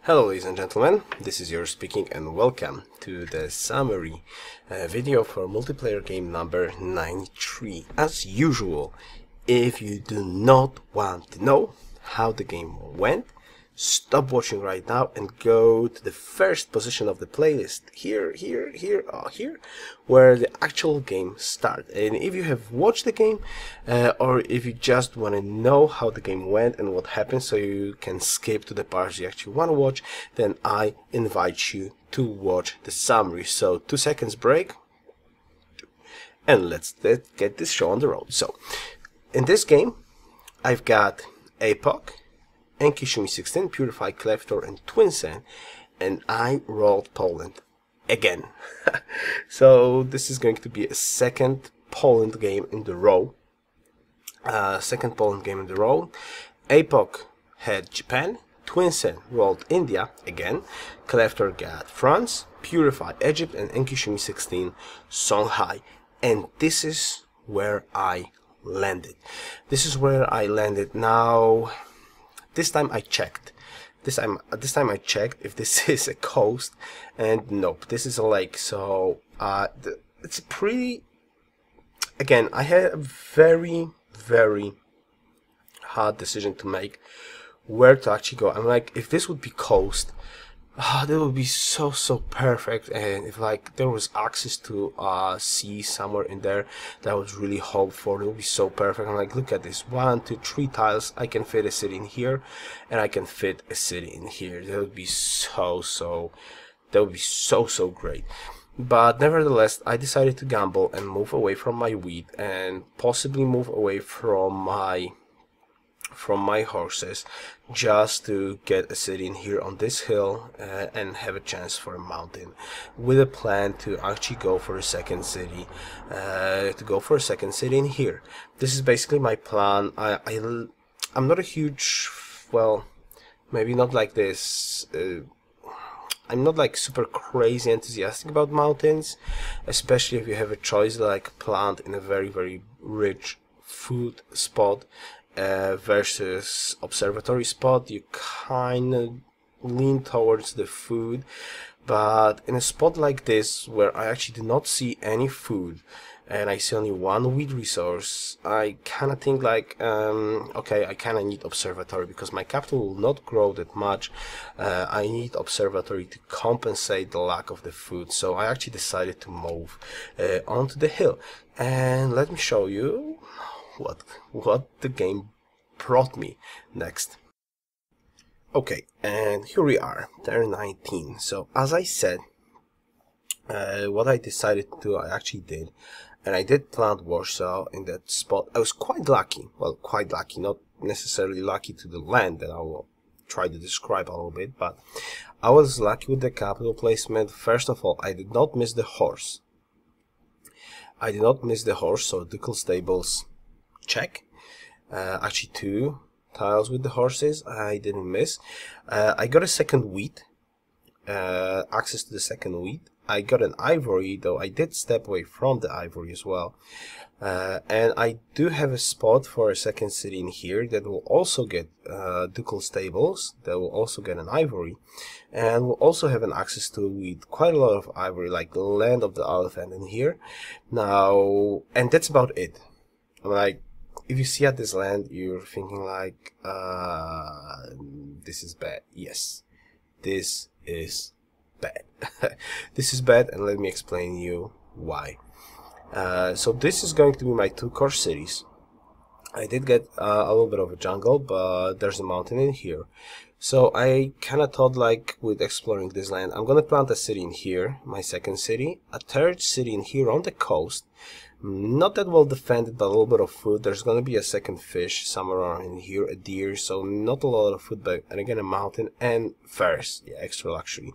Hello ladies and gentlemen, this is Yoruus speaking and welcome to the summary video for multiplayer game number 93. As usual, if you do not want to know how the game went, stop watching right now and go to the first position of the playlist here, where the actual game starts. And if you have watched the game or if you just want to know how the game went and what happened so you can skip to the parts you actually want to watch, then I invite you to watch the summary. So 2 seconds break and let's get this show on the road. So in this game I've got Epoch, Enkishimi 16, Purify, Kleftor, and Twinsen, and I rolled Poland again. So this is going to be a second Poland game in the row. Epoch had Japan, Twinsen rolled India again, Kleftor got France, Purify Egypt, and Enkishimi 16 Shanghai. And this is where I landed. Now, this time I checked. This time I checked if this is a coast, and nope, this is a lake. So it's a pretty. Again, I had a very hard decision to make where to actually go. I'm like, if this would be coast, that would be so perfect. And if like there was access to sea somewhere in there that I was really hope for, it would be so perfect. I'm like, look at this, 1, 2, 3 tiles. I can fit a city in here, and I can fit a city in here. That would be so great. But nevertheless, I decided to gamble and move away from my wheat and possibly move away from my horses, just to get a city in here on this hill and have a chance for a mountain, with a plan to actually go for a second city, in here. This is basically my plan. I'm not a huge, well, maybe not like this, I'm not like super crazy enthusiastic about mountains, especially if you have a choice like plant in a very rich food spot versus observatory spot. You kind of lean towards the food, but in a spot like this where I actually do not see any food and I see only one wheat resource, I kind of think like, okay, I kind of need observatory because my capital will not grow that much. I need observatory to compensate the lack of the food. So I actually decided to move onto the hill, and let me show you what the game brought me next. Okay, and here we are, turn 19. So as I said, what I decided to do, I actually did, and I did plant Warsaw in that spot. I was quite lucky, not necessarily lucky to the land that I will try to describe a little bit, but I was lucky with the capital placement. First of all, I did not miss the horse. So ducal stables, check. Actually 2 tiles with the horses I didn't miss. I got a second wheat, access to the second wheat. I got an ivory, though I did step away from the ivory as well. And I do have a spot for a second city in here that will also get ducal stables, that will also get an ivory, and will also have an access to wheat, quite a lot of ivory, like the land of the elephant in here. Now, and that's about it. I'm like, if you see at this land, you're thinking like, this is bad. Yes, this is bad. This is bad, and let me explain you why. So this is going to be my 2 core cities. I did get a little bit of a jungle, but there's a mountain in here. So I kind of thought, like, with exploring this land, I'm gonna plant a city in here, my second city, a third city in here on the coast, not that well defended, but a little bit of food. There's gonna be a second fish somewhere around in here, a deer, so not a lot of food, but and again a mountain, and first, yeah, extra luxury.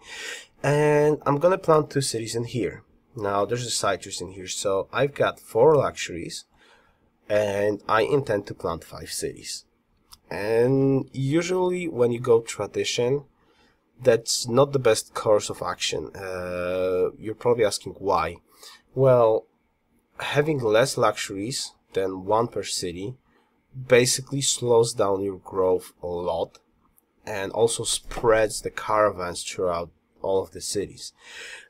And I'm gonna plant 2 cities in here. Now there's a citrus in here, so I've got 4 luxuries, and I intend to plant 5 cities. And usually when you go tradition, that's not the best course of action. You're probably asking why. Well, having less luxuries than 1 per city basically slows down your growth a lot, and also spreads the caravans throughout all of the cities.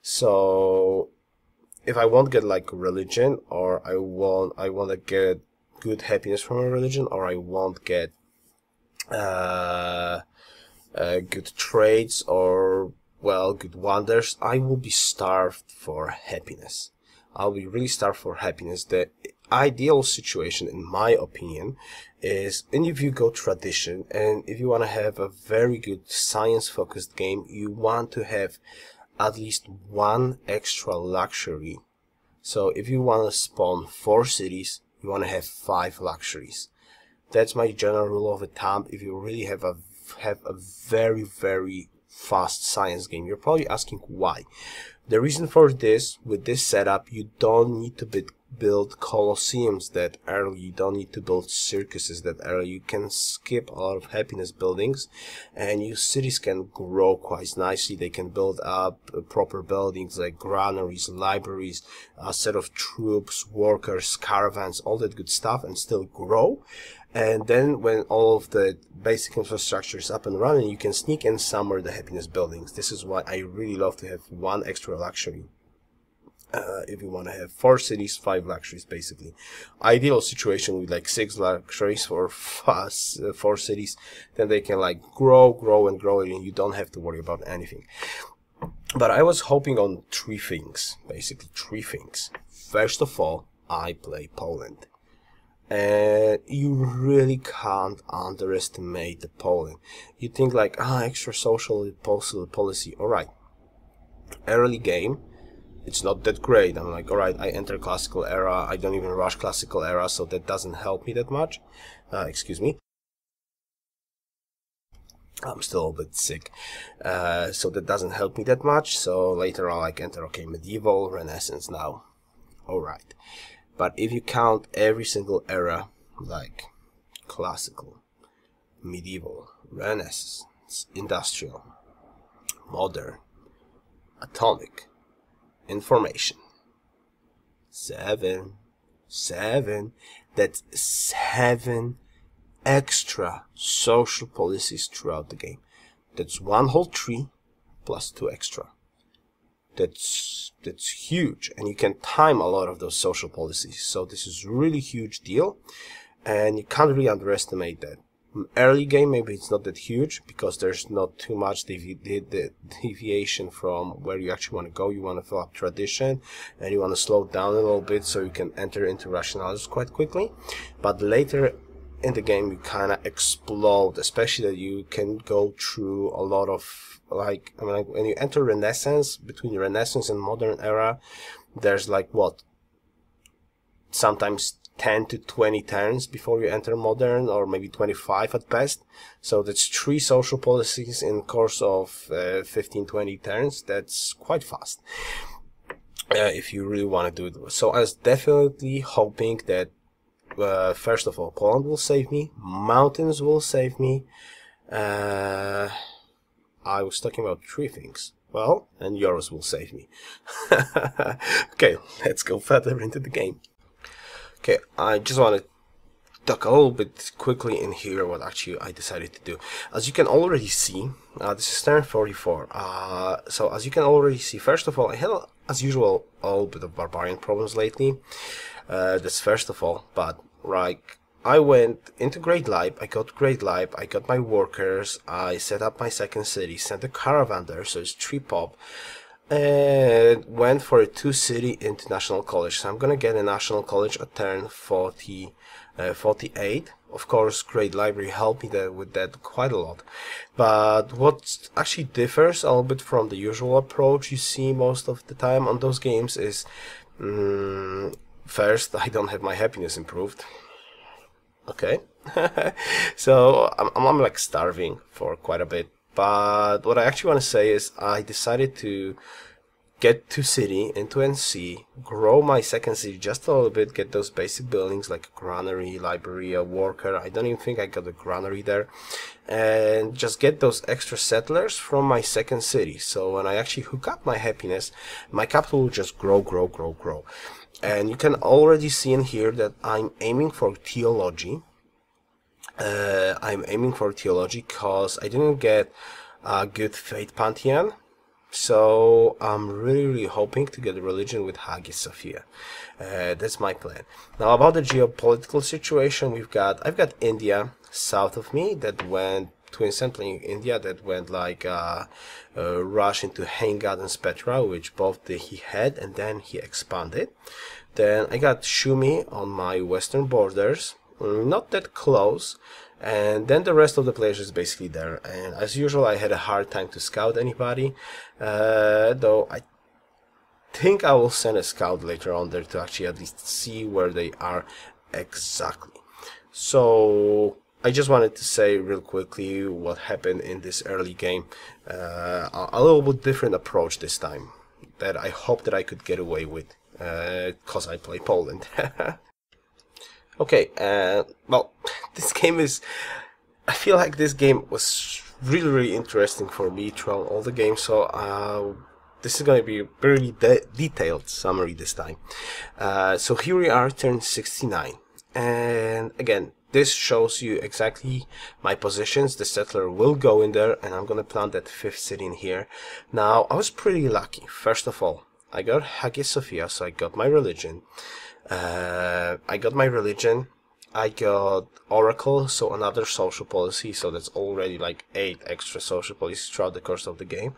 So if I won't get like religion, or I want to get good happiness from a religion, or I won't get good trades, or well, good wonders, I will be starved for happiness. I'll be really starved for happiness. The ideal situation, in my opinion, is, and if you go tradition, and if you want to have a very good science-focused game, you want to have at least one extra luxury. So if you want to spawn 4 cities, you want to have 5 luxuries. That's my general rule of thumb. If you really have a very, very fast science game. You're probably asking why. The reason for this, with this setup, you don't need to build colosseums that early. You don't need to build circuses that early. You can skip a lot of happiness buildings, and your cities can grow quite nicely. They can build up proper buildings like granaries, libraries, a set of troops, workers, caravans, all that good stuff, and still grow. And then when all of the basic infrastructure is up and running, you can sneak in somewhere the happiness buildings. This is why I really love to have one extra luxury. If you want to have 4 cities, 5 luxuries, basically. Ideal situation with like 6 luxuries for 4 cities, then they can like grow, and you don't have to worry about anything. But I was hoping on 3 things, basically 3 things. First of all, I play Poland. And you really can't underestimate the Poland. You think like, extra social policy. Alright, early game, it's not that great. I'm like, alright, I enter classical era. I don't even rush classical era, so that doesn't help me that much. Excuse me. I'm still a bit sick, so that doesn't help me that much. So later on, I enter, okay, medieval, Renaissance now. Alright. But if you count every single era, like classical, medieval, Renaissance, industrial, modern, atomic, information, 7, that's 7 extra social policies throughout the game. That's one whole tree plus 2 extra. That's huge, and you can time a lot of those social policies. So this is really huge deal, and you can't really underestimate that. Early game, maybe it's not that huge because there's not too much deviation from where you actually want to go. You want to fill up tradition, and you want to slow down a little bit so you can enter into rationalism quite quickly. But later in the game, you kind of explode, especially that you can go through a lot of, like, I mean, when you enter Renaissance, between Renaissance and modern era, there's like what, sometimes 10 to 20 turns before you enter modern, or maybe 25 at best. So that's 3 social policies in course of 15-20 turns. That's quite fast if you really want to do it. So I was definitely hoping that first of all, Poland will save me, mountains will save me. I was talking about 3 things. Well, and Yoruus will save me. Okay, let's go further into the game. Okay, I just want to talk a little bit quickly in here what actually I decided to do. As you can already see, this is turn 44. So as you can already see, first of all, I had, as usual, a little bit of barbarian problems lately. That's first of all, but like, I went into Great Lipe, I got Great Lipe, I got my workers, I set up my second city, sent a caravan there, so it's 3 pop, and went for a 2 city into National College. So I'm gonna get a National College at turn 48. Of course, Great Library helped me with that quite a lot. But what actually differs a little bit from the usual approach you see most of the time on those games is, first, I don't have my happiness improved. Okay, so I'm like starving for quite a bit, but what I actually want to say is I decided to get to city into NC, grow my second city just a little bit, get those basic buildings like a granary, library, a worker. I don't even think I got a granary there, and just get those extra settlers from my second city. So when I actually hook up my happiness, my capital will just grow. And you can already see in here that I'm aiming for theology, I'm aiming for theology because I didn't get a good faith pantheon. So I'm really hoping to get a religion with Hagia Sophia. That's my plan. Now about the geopolitical situation, I've got India south of me that went twin playing India that went like rush into Hangad and Petra, which both he had, and then he expanded. Then I got Shumi on my western borders, not that close. And then the rest of the players is basically there. And as usual, I had a hard time to scout anybody, though I think I will send a scout later on there to actually at least see where they are exactly. So I just wanted to say real quickly what happened in this early game. A little bit different approach this time that I hope that I could get away with, because I play Poland. Okay, well, this game is... I feel like this game was really interesting for me throughout all the games, so this is going to be a very detailed summary this time. So here we are, turn 69, and again, this shows you exactly my positions. The settler will go in there, and I'm going to plant that 5th city in here. Now, I was pretty lucky. First of all, I got Hagia Sophia, so I got my religion. I got Oracle, so another social policy, so that's already like 8 extra social policies throughout the course of the game.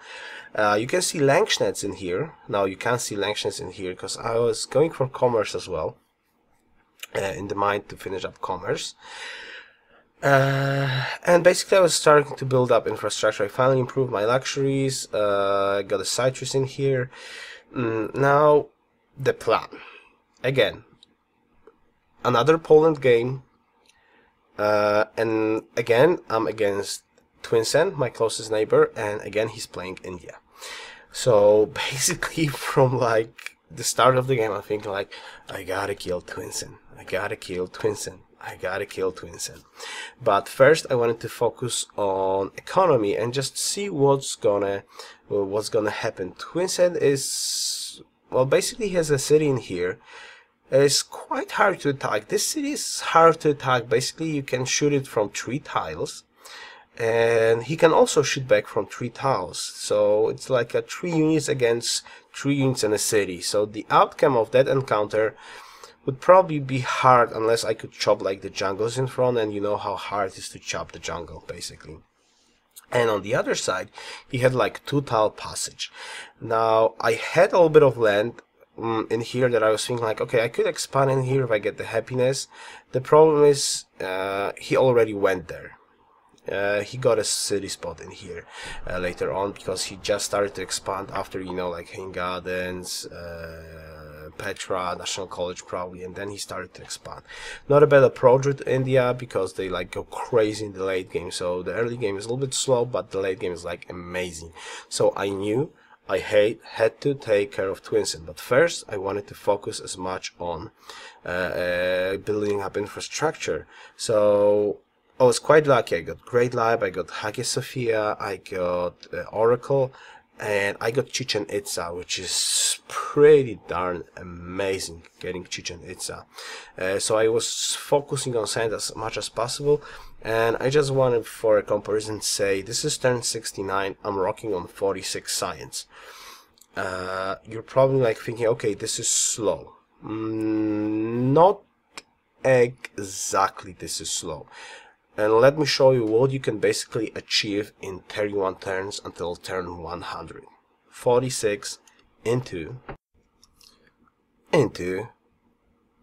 You can see Langshnets in here. Now you can't see Langshnets in here because I was going for commerce as well, in the mind to finish up commerce. And basically I was starting to build up infrastructure. I finally improved my luxuries, got a citrus in here. Now the plan. Again, another Poland game, and again I'm against Twinsen, my closest neighbor, and again he's playing India. So basically from like the start of the game I'm thinking like, I gotta kill Twinsen, I gotta kill Twinsen, I gotta kill Twinsen. But first I wanted to focus on economy and just see what's gonna happen. Twinsen is, well, basically he has a city in here. It's quite hard to attack. This city is hard to attack. Basically, you can shoot it from 3 tiles. And he can also shoot back from 3 tiles. So it's like a 3 units against 3 units in a city. So the outcome of that encounter would probably be hard unless I could chop like the jungles in front. And you know how hard it is to chop the jungle, basically. And on the other side, he had like 2 tile passage. Now, I had a little bit of land in here that I was thinking like, okay, I could expand in here if I get the happiness. The problem is he already went there. He got a city spot in here later on because he just started to expand after, you know, like Hanging Gardens, Petra, National College probably, and then he started to expand. Not a bad approach with India because they like go crazy in the late game. So the early game is a little bit slow, but the late game is like amazing. So I knew I had to take care of Twinsen, but first I wanted to focus as much on building up infrastructure. So I was quite lucky. I got Great Lab, I got Hagia Sophia, I got Oracle, and I got Chichen Itza, which is pretty darn amazing, getting Chichen Itza. So I was focusing on science as much as possible, and I just wanted, for a comparison, say this is turn 69, I'm rocking on 46 science. You're probably like thinking, okay, this is slow. Not exactly this is slow. And let me show you what you can basically achieve in 31 turns until turn 100. 46 into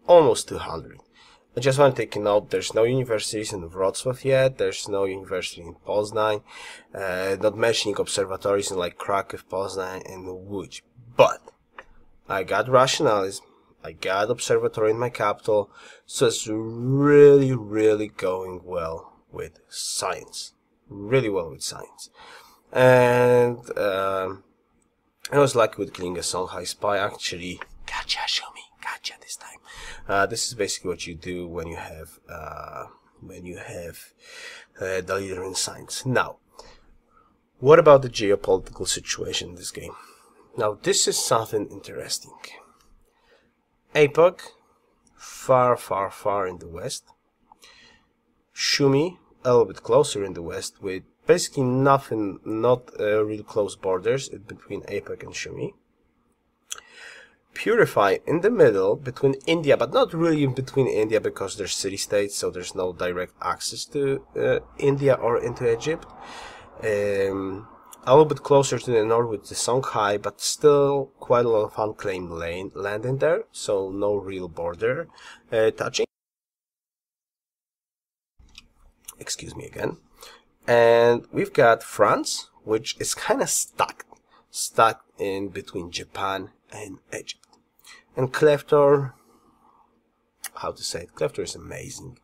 almost 200. I just want to take a note, there's no universities in Wrocław yet, there's no university in Poznań, not mentioning observatories in like Kraków, Poznań, and Łódź. But I got rationalism, I got observatory in my capital, so it's really going well with science. Really well with science. And I was lucky with killing a Songhai spy. Actually, gotcha, show me, gotcha this time. This is basically what you do when you have the leader in science. Now, what about the geopolitical situation in this game? Now, this is something interesting. APOC, far in the west. Shumi a little bit closer in the west, with basically nothing, not real close borders between APEC and Shumi. Purify in the middle between India, but not really in between India because they're city-states, so there's no direct access to India or into Egypt. A little bit closer to the north with the Songhai, but still quite a lot of unclaimed land in there, so no real border touching. Excuse me again. And we've got France, which is kind of stuck in between Japan and Egypt. And Kleftor, how to say it, Kleftor is amazing.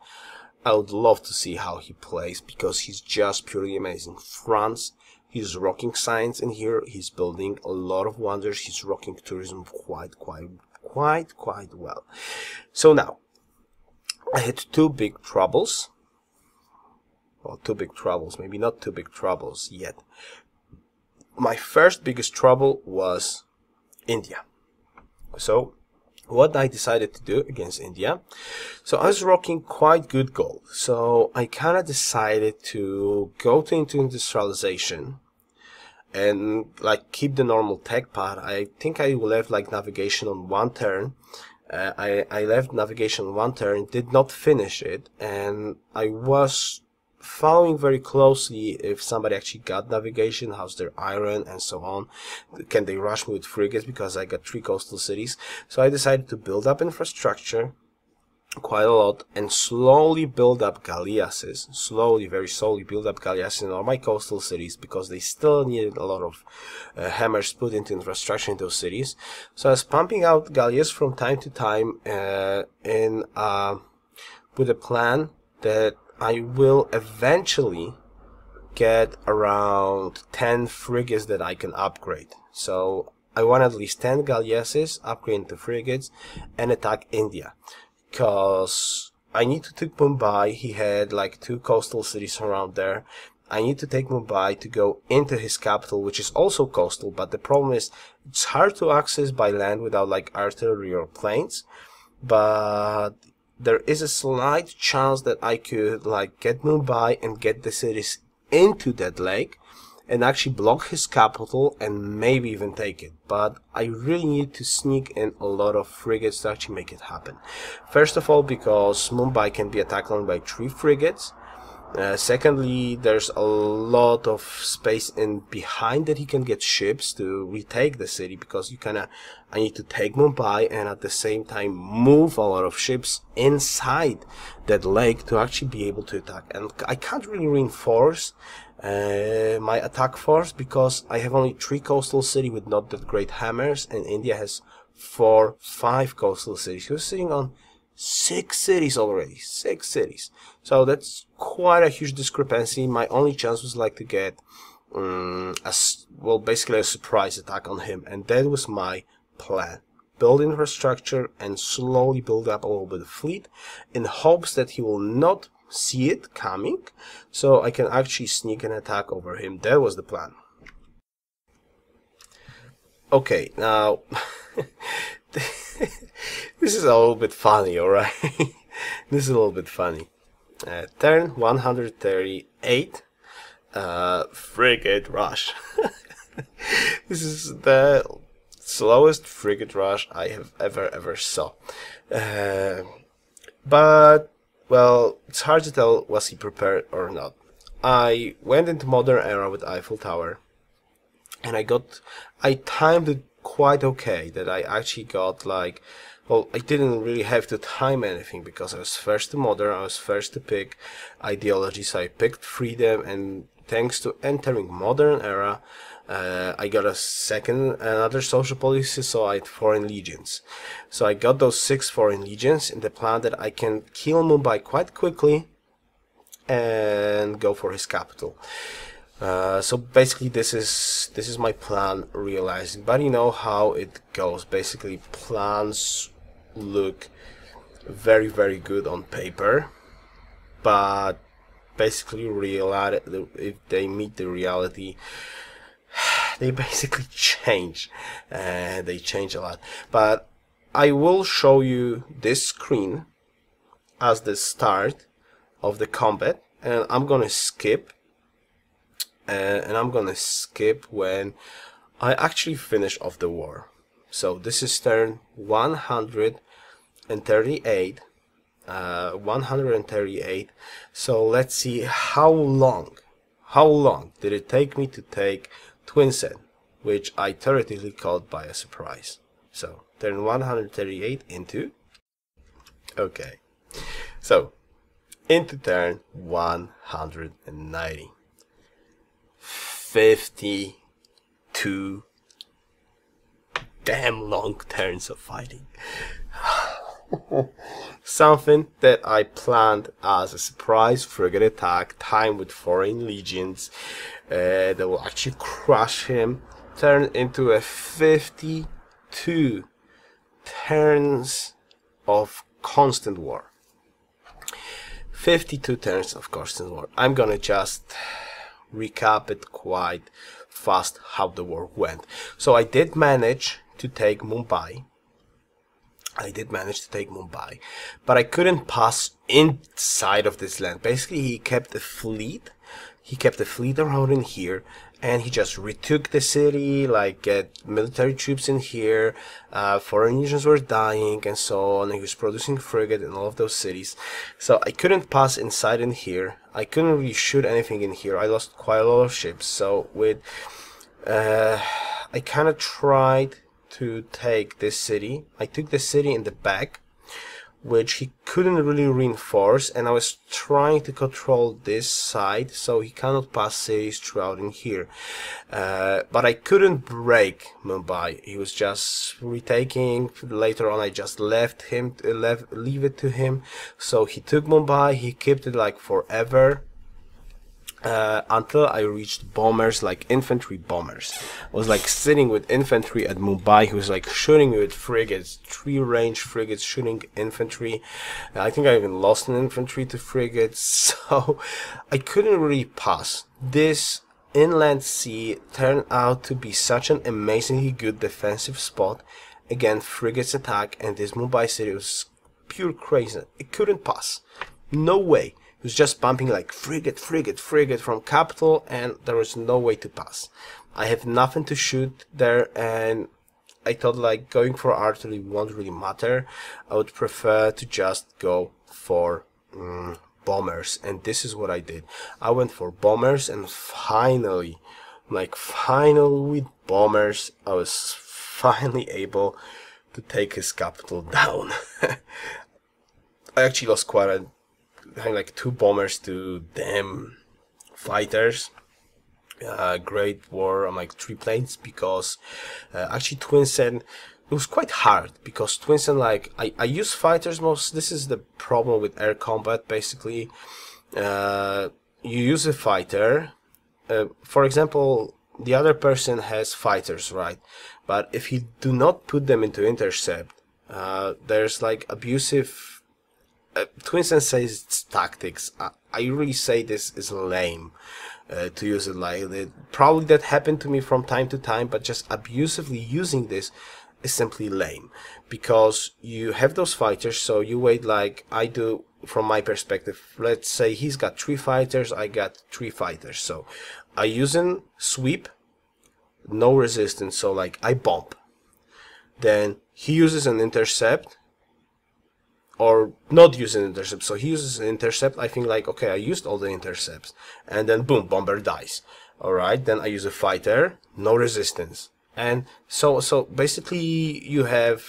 I would love to see how he plays because he's just purely amazing. France, he's rocking science in here. He's building a lot of wonders. He's rocking tourism quite well. So now, I had two big troubles. Well, two big troubles, maybe not two big troubles yet. My first biggest trouble was India. So, what I decided to do against India, so I was rocking quite good gold. So I kind of decided to go into industrialization and like keep the normal tech part. I think I left like navigation on one turn. I left navigation on one turn, did not finish it, and I was following very closely if somebody actually got navigation, how's their iron and so on. Can they rush me with frigates because I got 3 coastal cities. So I decided to build up infrastructure quite a lot and slowly build up galleasses, very slowly build up galleasses in all my coastal cities because they still needed a lot of hammers put into infrastructure in those cities. So I was pumping out galleass from time to time with a plan that I will eventually get around 10 frigates that I can upgrade. So I want at least 10 galleasses, upgrade into frigates, and attack India. Because I need to take Mumbai. He had like 2 coastal cities around there. I need to take Mumbai to go into his capital, which is also coastal, but the problem is it's hard to access by land without like artillery or planes. But there is a slight chance that I could like get Mumbai and get the cities into that lake and actually block his capital and maybe even take it. But I really need to sneak in a lot of frigates to actually make it happen. First of all, because Mumbai can be attacked only by 3 frigates. Secondly, there's a lot of space in behind that he can get ships to retake the city, because I need to take Mumbai and at the same time move a lot of ships inside that lake to actually be able to attack. And I can't really reinforce my attack force because I have only 3 coastal cities with not that great hammers, and India has 5 coastal cities. He was sitting on 6 cities already, 6 cities. So that's quite a huge discrepancy. My only chance was like to get basically a surprise attack on him, and that was my plan. Build infrastructure and slowly build up a little bit of fleet in hopes that he will not see it coming, so I can actually sneak an attack over him. That was the plan. Okay, now this is a little bit funny, alright? This is a little bit funny. Turn 138, frigate rush. This is the slowest frigate rush I have ever saw. But, well, it's hard to tell was he prepared or not. I went into modern era with Eiffel Tower, and I timed it quite okay, that I actually got like, well, I didn't really have to time anything because I was first to modern, I was first to pick ideology, so I picked freedom, and thanks to entering modern era, I got another social policy, so I had foreign legions. So I got those 6 foreign legions in the plan that I can kill Mumbai quite quickly and go for his capital. So basically this is my plan realizing, but you know how it goes. Basically plans look very good on paper, but basically if they meet the reality, they basically change, and they change a lot. But I will show you this screen as the start of the combat, and I'm gonna skip. And I'm gonna skip when I actually finish off the war. So this is turn 138. 138. So let's see how long did it take me to take Twinsen, which I theoretically called by a surprise. So turn 138 into, okay, so into turn 190. 52 damn long turns of fighting. Something that I planned as a surprise frigate attack, timed with foreign legions, that will actually crush him, turned into a 52 turns of constant war. 52 turns of constant war. I'm gonna just recap it quite fast how the war went. So I did manage to take Mumbai. But I couldn't pass inside of this land. Basically, he kept the fleet around in here, and he just retook the city, like get military troops in here, foreign legions were dying and so on, and he was producing frigate in all of those cities. So I couldn't pass inside in here. I couldn't really shoot anything in here. I lost quite a lot of ships. So with I kind of tried to take this city. I took the city in the back, which he couldn't really reinforce, and I was trying to control this side so he cannot pass cities throughout in here. But I couldn't break Mumbai. He was just retaking. Later on I just leave it to him. So he took Mumbai, he kept it like forever. Until I reached bombers, like infantry bombers. I was like sitting with infantry at Mumbai, who was like shooting with frigates, 3 range frigates shooting infantry. I think I even lost an infantry to frigates, so I couldn't really pass. This inland sea turned out to be such an amazingly good defensive spot. Again, frigates attack, and this Mumbai city was pure crazy. It couldn't pass. No way. It was just bumping like frigate from capital, and there was no way to pass. I have nothing to shoot there, and I thought like going for artillery won't really matter. I would prefer to just go for bombers, and this is what I did. I went for bombers, and finally with bombers, I was finally able to take his capital down. I actually lost quite a like 2 bombers to them fighters. Great war on like 3 planes, because actually Twinsen, it was quite hard, because Twinsen, like I use fighters most. This is the problem with air combat. Basically, you use a fighter, for example, the other person has fighters, right? But if you do not put them into intercept, there's like abusive Twinsen says it's tactics. I really say this is lame to use it like that. Probably that happened to me from time to time, but just abusively using this is simply lame, because you have those fighters, so you wait like I do from my perspective. Let's say he's got 3 fighters, I got 3 fighters, so I use an sweep, no resistance, so like I bomb. Then he uses an intercept, or not use an intercept, so he uses an intercept. I think like, okay, I used all the intercepts, and then boom, bomber dies. Alright, then I use a fighter, no resistance, and so basically you have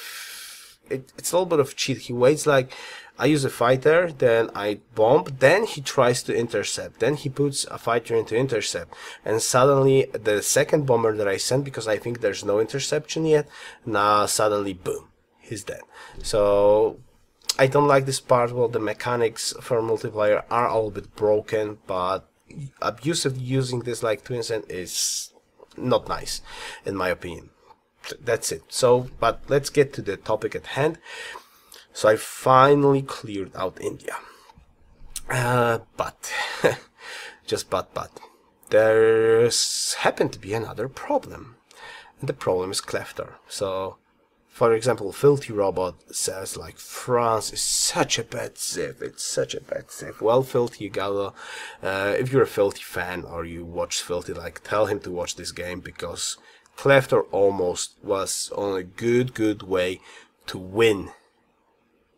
it's a little bit of cheat. He waits like I use a fighter, then I bomb, then he tries to intercept, then he puts a fighter into intercept, and suddenly the second bomber that I sent, because I think there's no interception yet, now suddenly boom, he's dead. So I don't like this part. Well, the mechanics for multiplayer are a little bit broken, but abusive using this like Twinsen is not nice, in my opinion. That's it. So, but let's get to the topic at hand. So I finally cleared out India. But there's happened to be another problem, and the problem is Kleftar. So For example, Filthy Robot says like France is such a bad civ. It's such a bad civ. Well, Filthy, you gotta, if you're a Filthy fan or you watch Filthy, like tell him to watch this game, because Cleftor almost was on a good way to win.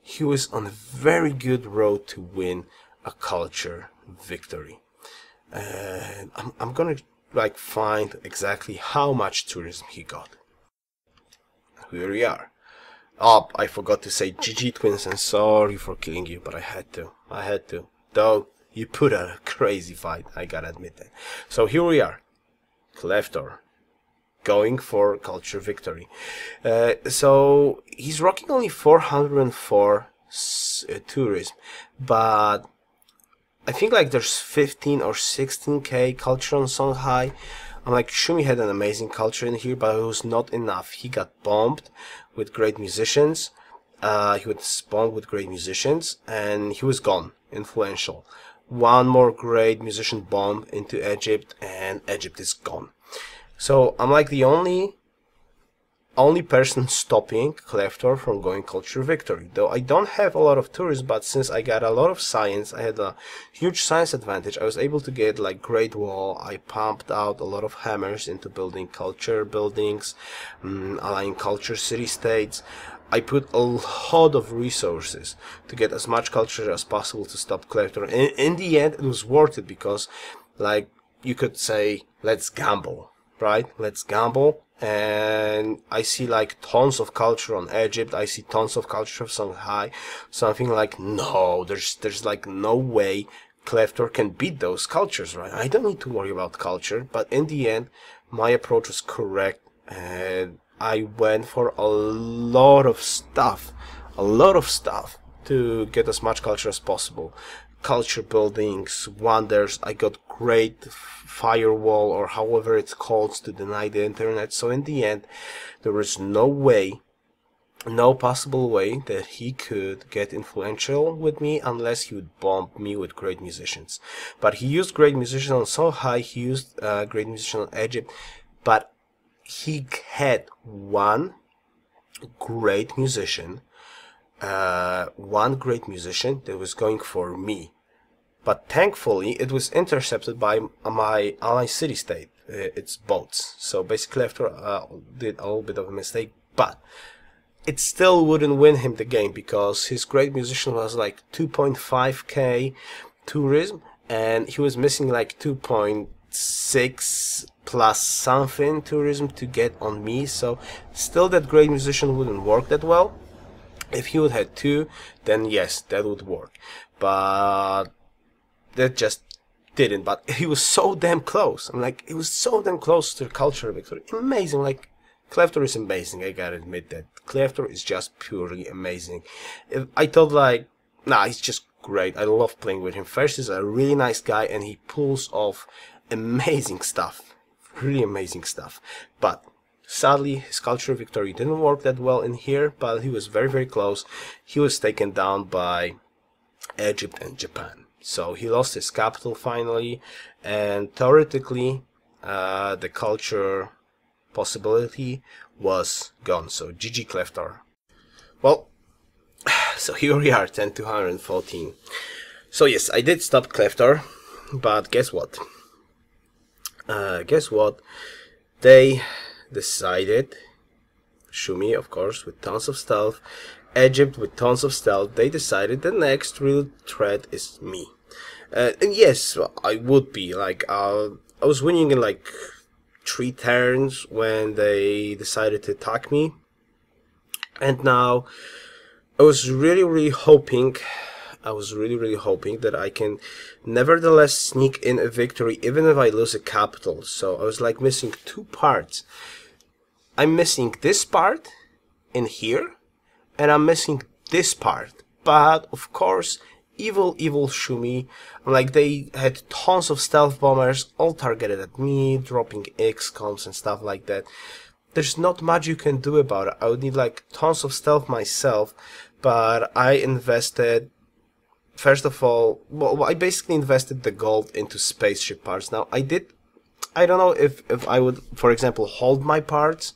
He was on a very good road to win a culture victory. And I'm gonna like find exactly how much tourism he got. Here we are. Oh, I forgot to say GG Twins, and sorry for killing you, but I had to. Though, you put a crazy fight, I gotta admit that. So here we are. Cleftor. Going for culture victory. So, he's rocking only 404 tourism, but I think like there's 15 or 16k culture on Songhai. I'm like, Shumi had an amazing culture in here, but it was not enough. He got bombed with great musicians. He was bombed with great musicians, and he was gone. Influential. One more great musician bomb into Egypt, and Egypt is gone. So I'm like the only person stopping Cleftor from going culture victory. Though I don't have a lot of tourists, but since I got a lot of science, I had a huge science advantage. I was able to get like Great Wall. I pumped out a lot of hammers into building culture buildings, aligning culture city-states. I put a lot of resources to get as much culture as possible to stop Cleftor. In the end, it was worth it, because like you could say, let's gamble, right? Let's gamble. And I see like tons of culture on Egypt. I see tons of culture of Songhai. Something like, no, there's like no way Cleftor can beat those cultures, right? I don't need to worry about culture. But in the end, my approach was correct, and I went for a lot of stuff to get as much culture as possible. Culture buildings, wonders. I got great firewall, or however it's called, to deny the internet. So in the end, there was no way, no possible way that he could get influential with me unless he would bomb me with great musicians. But he used great musicians on Songhai, he used great musicians on Egypt, but he had one great musician that was going for me. But thankfully, it was intercepted by my ally city-state, its boats. So basically, after did a little bit of a mistake, but it still wouldn't win him the game, because his great musician was like 2.5k tourism, and he was missing like 2.6 plus something tourism to get on me. So still, that great musician wouldn't work that well. If he would have 2, then yes, that would work. But that just didn't. But he was so damn close. I'm like, it was so damn close to the culture victory. Amazing. Like, Cleftor is amazing. I gotta admit that. Cleftor is just purely amazing. I thought like, nah, he's just great. I love playing with him. First, he's a really nice guy, and he pulls off amazing stuff. Really amazing stuff. But sadly, his culture victory didn't work that well in here, but he was very close. He was taken down by Egypt and Japan. So he lost his capital finally, and theoretically, the culture possibility was gone. So GG Cleftor. Well, so here we are, 10,214. So yes, I did stop Cleftor, but guess what? They decided, Shumi of course with tons of stealth, Egypt with tons of stealth, they decided the next real threat is me. And yes, I would be, like, I was winning in like 3 turns when they decided to attack me. And now, I was really hoping that I can nevertheless sneak in a victory even if I lose a capital. So I was like missing 2 parts. I'm missing this part in here, and I'm missing this part. But of course, evil Shumi, like, they had tons of stealth bombers all targeted at me, dropping XComs and stuff like that. There's not much you can do about it. I would need like tons of stealth myself, but I invested, first of all, well, I basically invested the gold into spaceship parts. Now, I don't know if I would, for example, hold my parts,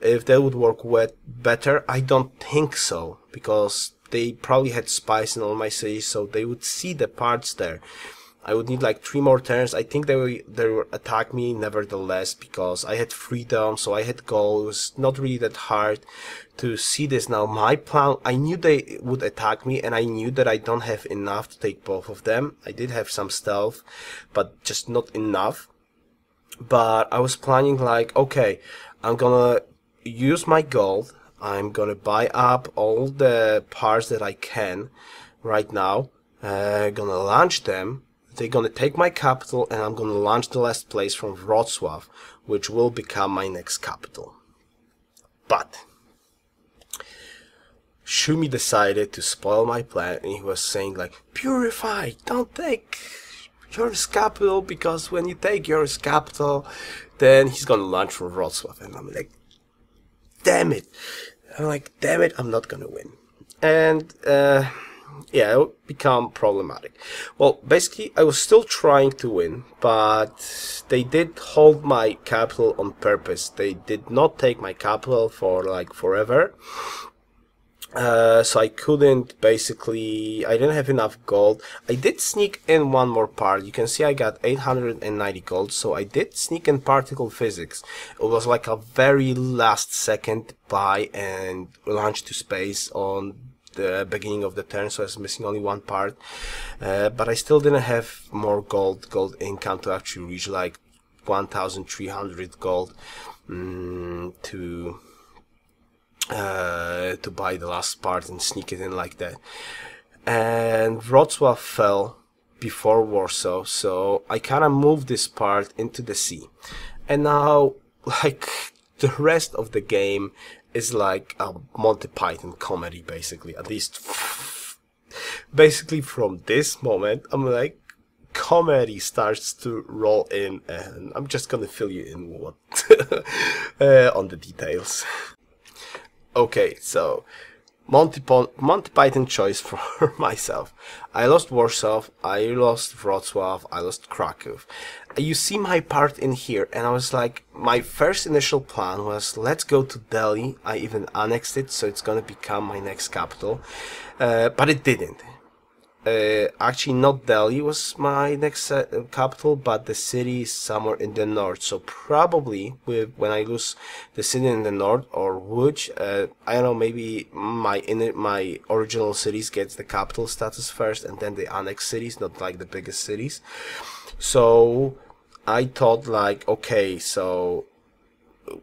if they would work better, I don't think so, because they probably had spies in all my cities, so they would see the parts there. I would need like 3 more turns. I think they would attack me nevertheless, because I had freedom, so I had gold. It was not really that hard to see this. Now my plan, I knew they would attack me, and I knew that I don't have enough to take both of them. I did have some stealth, but just not enough. But I was planning like, okay, I'm gonna use my gold. I'm gonna buy up all the parts that I can right now. Gonna launch them. They're gonna take my capital, and I'm gonna launch the last place from Wrocław, which will become my next capital. But Shumi decided to spoil my plan, and he was saying like, purify, don't take Yoruus capital, because when you take Yoruus capital, then he's gonna launch from Wrocław. And I'm like, damn it. I'm not gonna win. And yeah, it would become problematic. Well, basically, I was still trying to win, but they did hold my capital on purpose. They did not take my capital for like forever. So I couldn't, basically, I didn't have enough gold. I did sneak in one more part. You can see I got 890 gold, so I did sneak in particle physics. It was like a very last second buy and launch to space on the beginning of the turn, so I was missing only one part. But I still didn't have more gold income to actually reach like 1,300 gold to buy the last part and sneak it in like that. And Wrocław fell before Warsaw, so I kind of moved this part into the sea. And now, like, the rest of the game is like a Monty Python comedy, basically. At least, basically from this moment, I'm like, comedy starts to roll in, and I'm just gonna fill you in what on the details. Okay, so Monty Python choice for myself. I lost Warsaw, I lost Wrocław, I lost Krakow. You see my part in here, and I was like, my first initial plan was, let's go to Delhi. I even annexed it, so it's gonna become my next capital, but it didn't. Actually, not Delhi was my next capital, but the city somewhere in the north. So probably when I lose the city in the north, or which I don't know, maybe my original cities gets the capital status first, and then the annex cities, not like the biggest cities. So I thought like, okay, so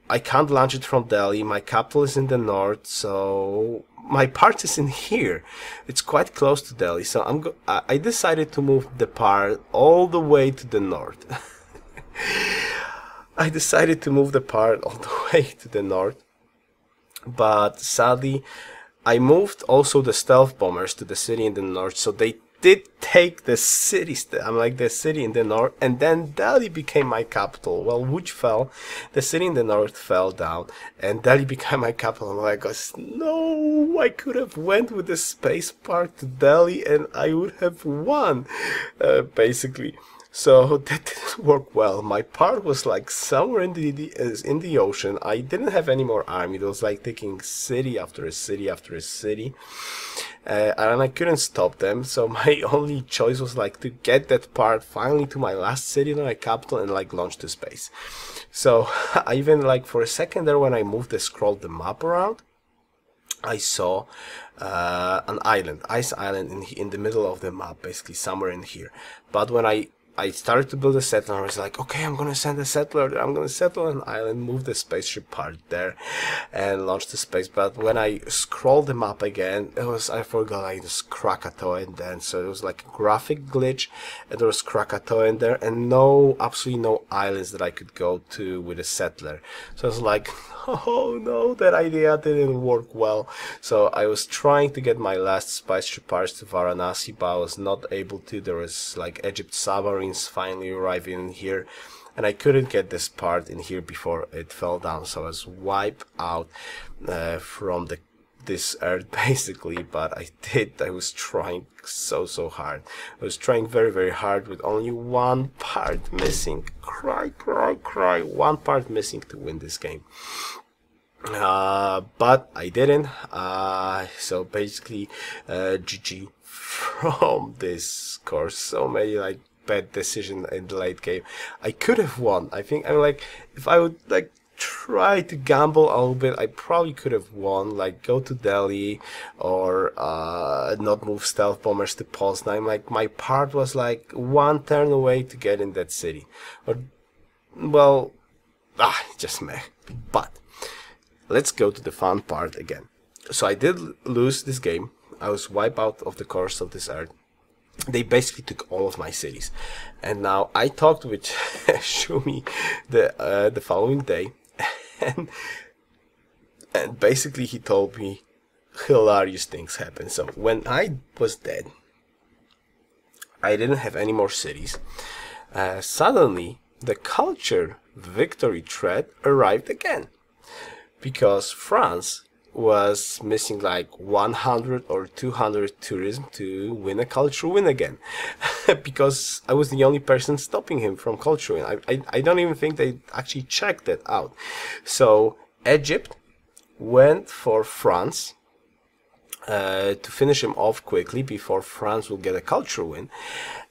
I can't launch it from Delhi. My capital is in the north, so my part is in here. It's quite close to Delhi, so I decided to move the part all the way to the north. I decided to move the part all the way to the north, but sadly, I moved also the stealth bombers to the city in the north, so they did take the city, the city in the north, and then Delhi became my capital. Well, which fell, the city in the north fell down, and Delhi became my capital. I'm like, no, I could have went with the space part to Delhi, and I would have won, basically. So that didn't work well. My part was like somewhere in the ocean. I didn't have any more army. It was like taking city after a city after a city. And I couldn't stop them, so my only choice was like to get that part finally to my last city, my capital, and like launch to space. So I even like for a second there, when I scrolled the map around, I saw an island, ice island in the middle of the map, basically somewhere in here. But when I started to build a settler, I was like, okay, I'm gonna send a settler there. I'm gonna settle an island, move the spaceship part there, and launch the space. But when I scrolled the map again, I forgot like this Krakatoa in there. So it was like a graphic glitch, and there was Krakatoa in there, and absolutely no islands that I could go to with a settler. So I was like, oh no, that idea didn't work well. So I was trying to get my last spaceship parts to Varanasi, but I was not able to. There was like Egypt submarines finally arriving here, and I couldn't get this part in here before it fell down, so I was wiped out from this earth basically. But I was trying so hard. I was trying very hard with only one part missing. Cry, one part missing to win this game. but I didn't. So basically, GG from this course. So many like bad decision in the late game. I could have won. I think I'm like, if I would like try to gamble a little bit, I probably could have won. Like go to Delhi or not move stealth bombers to Poznan. Like my part was like one turn away to get in that city. Or well, just meh. But let's go to the fun part again. So I did lose this game. I was wiped out of the course of this earth. They basically took all of my cities, and now I talked with Shumi the following day, and basically he told me hilarious things happened. So when I was dead, I didn't have any more cities. Suddenly, the culture victory threat arrived again, because France was missing like 100 or 200 tourism to win a cultural win again. Because I was the only person stopping him from cultural win. I don't even think they actually checked that out. So Egypt went for France to finish him off quickly before France will get a cultural win.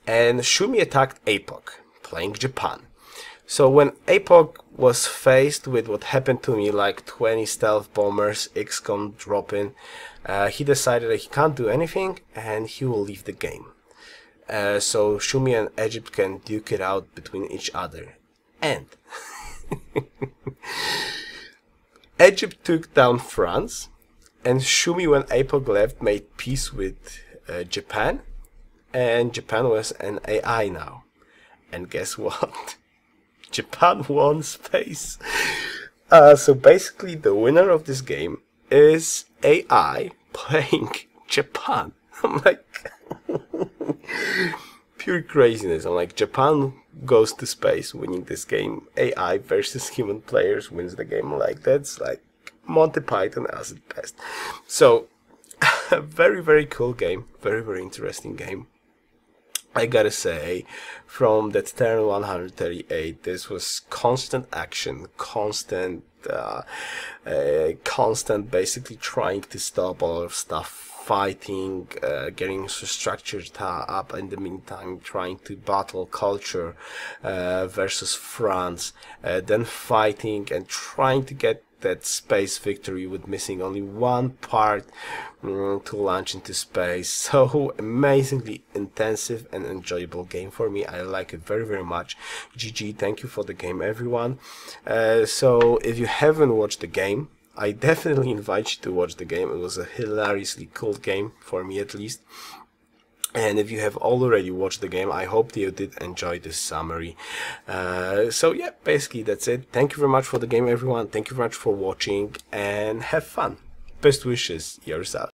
And Shumi attacked APOC, playing Japan. So when APOC was faced with what happened to me, like 20 stealth bombers, XCOM dropping, he decided that he can't do anything and he will leave the game. So Shumi and Egypt can duke it out between each other. And Egypt took down France, and Shumi, when APOC left, made peace with Japan, and Japan was an AI now. And guess what? Japan won space. So basically the winner of this game is AI playing Japan. I'm like, pure craziness. I'm like, Japan goes to space winning this game. AI versus human players wins the game. Like, that's like Monty Python as its best. So, very, very cool game. Very, very interesting game. I gotta say, from that turn 138, this was constant action, constant basically trying to stop a lot of stuff, fighting, getting structured up in the meantime, trying to battle culture versus France, then fighting and trying to get that space victory with missing only one part to launch into space. So amazingly intensive and enjoyable game for me. I like it very, very much. GG, thank you for the game, everyone. So if you haven't watched the game, I definitely invite you to watch the game. It was a hilariously cool game, for me at least. And if you have already watched the game, I hope that you did enjoy this summary. So yeah, basically that's it. Thank you very much for the game, everyone. Thank you very much for watching, and have fun. Best wishes, yourself.